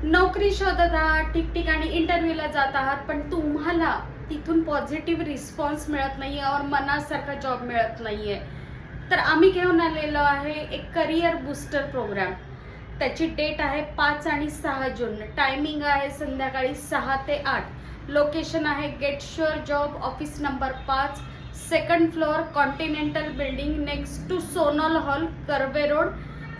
नोकरी शोधत आहात, ठिकठिकाणी इंटरव्ह्यूला जात आहात, पण तुम्हाला तिथून पॉझिटिव्ह रिस्पॉन्स मिळत नाहीये और मनासारखा जॉब मिळत नाहीये, तर आम्ही घेऊन आलेलो आहे एक करिअर बूस्टर प्रोग्राम. त्याची डेट आहे 5 आणि 6 जून. टायमिंग आहे संध्याकाळी 6 ते 8. लोकेशन आहे get sure job, office number 5, second floor, continental building, next to Sonal hall, Karve road,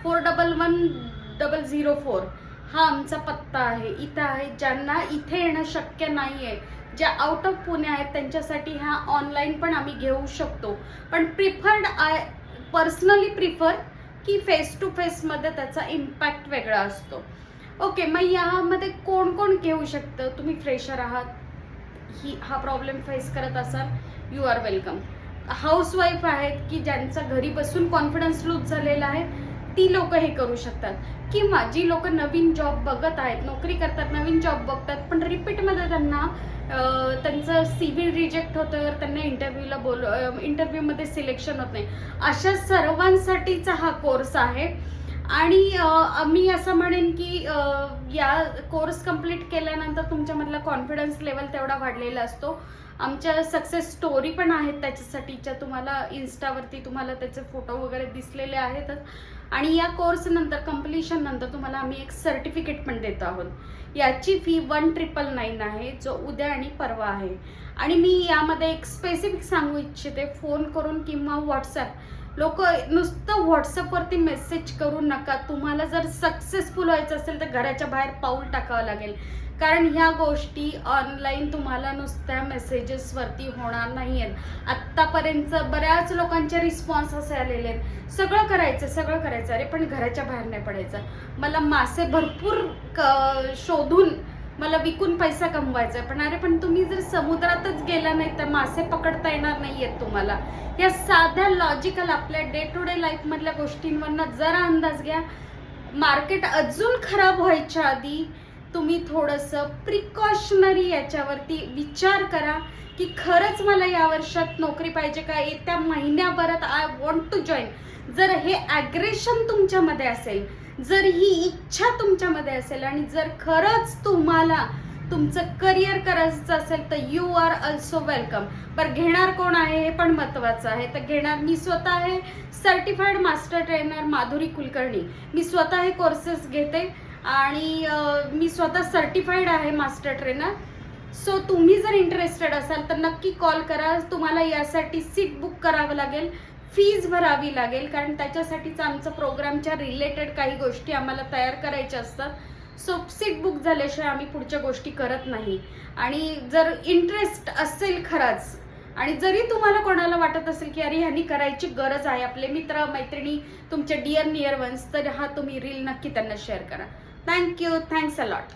411004. हा आमचा पत्ता आहे. इथं आहे. ज्यांना इथे येणं शक्य नाहीये, ज्या आउट ऑफ पुणे आहेत, त्यांच्यासाठी हा ऑनलाईन पण आम्ही घेऊ शकतो. पण पर्सनली प्रिफर की फेस टू फेसमध्ये त्याचा इम्पॅक्ट वेगळा असतो. ओके, मग यामध्ये कोण कोण घेऊ शकतं? तुम्ही फ्रेशर आहात, हा प्रॉब्लेम फेस करत असाल, यू आर वेलकम. हाऊसवाईफ आहेत की ज्यांचा घरी बसून कॉन्फिडन्स लूज झालेला आहे, ती लोक हे करू शकतात. किंवा जी लोक नवीन जॉब बघत आहेत, नोकरी करतात, नवीन जॉब बघतात, पण रिपीटमध्ये त्यांना त्यांचं CV रिजेक्ट होतं, त्यांना इंटरव्ह्यूमध्ये सिलेक्शन होत नाही, अशा सर्वांसाठीचा हा कोर्स आहे. आणि मी असं म्हणेन की या कोर्स कंप्लीट केल्यानंतर तुमच्यामधला कॉन्फिडन्स लेवल तेवढा वाढलेला असतो. आमच्या सक्सेस स्टोरी पण आहेत त्याच्यासाठीच्या, तुम्हाला इन्स्टावरती तुम्हाला त्याचे फोटो वगैरे दिसलेले आहेतच. आणि या कोर्स नंतर, कम्प्लिशन नंतर तुम्हाला आम्ही एक सर्टिफिकेट पण देतो आहोत. याची फी 1999 आहे, जो उद्या आणि परवा आहे. आणि मी यामध्ये एक स्पेसिफिक सांगू इच्छिते, फोन करून किंवा व्हॉट्सॲप, लोक नुसतं व्हॉट्सअपवरती मेसेज करू नका. तुम्हाला जर सक्सेसफुल व्हायचं असेल तर घराच्या बाहेर पाऊल टाकावं लागेल. कारण ह्या गोष्टी ऑनलाईन तुम्हाला नुसत्या मेसेजेसवरती होणार नाही आहेत. आत्तापर्यंत बऱ्याच लोकांचे रिस्पॉन्स असे आलेले आहेत, सगळं करायचं अरे पण घराच्या बाहेर नाही पडायचं. मला मासे भरपूर शोधून मला विकून पैसा कमवायचा, पण तुम्ही जर समुद्रातच गेला नाही तर मासे पकडता येणार नाहीयेत तुम्हाला. या साध्या लॉजिकल आपल्या डे टू डे लाईफ मधल्या गोष्टींवरनं जरा अंदाज घ्या. मार्केट अजून खराब व्हायच्या आधी तुम्ही थोडंसं प्रिकॉशनरी याच्यावरती विचार करा की खरंच मला या वर्षात नोकरी पाहिजे का, येत्या महिन्याभरात आय वॉन्ट टू जॉईन. जर हे ॲग्रेशन तुमच्यामध्ये असेल, जर ही इच्छा तुमच्यामध्ये असेल, आणि जर खरंच तुम्हाला तुमचं करिअर करायचं असेल तर यू आर ऑल्सो वेलकम. बरं, घेणार कोण आहे हे पण महत्त्वाचं आहे. तर घेणार मी स्वतः आहे, certified master trainer Madhuri Kulkarni. मी स्वतः हे कोर्सेस घेते आणि मी स्वतः सर्टिफाईड आहे मास्टर ट्रेनर. सो तुम्ही जर इंटरेस्टेड असाल तर नक्की कॉल करा. तुम्हाला यासाठी सीट बुक करावं लागेल, फीज भरावी लागेल, कारण त्याच्यासाठीच आमचं प्रोग्रामच्या रिलेटेड काही गोष्टी आम्हाला तयार करायच्या असतात. सो सीट बुक झाल्याशिवाय आम्ही पुढच्या गोष्टी करत नाही. आणि जर इंटरेस्ट असेल खरंच, आणि जरी तुम्हाला कोणाला वाटत असेल की अरे ह्यांनी करायची गरज आहे, आपले मित्र मैत्रिणी, तुमचे डिअर नियर वन्स, तर हा तुम्ही रील नक्की त्यांना शेअर करा. Thank you, thanks a lot.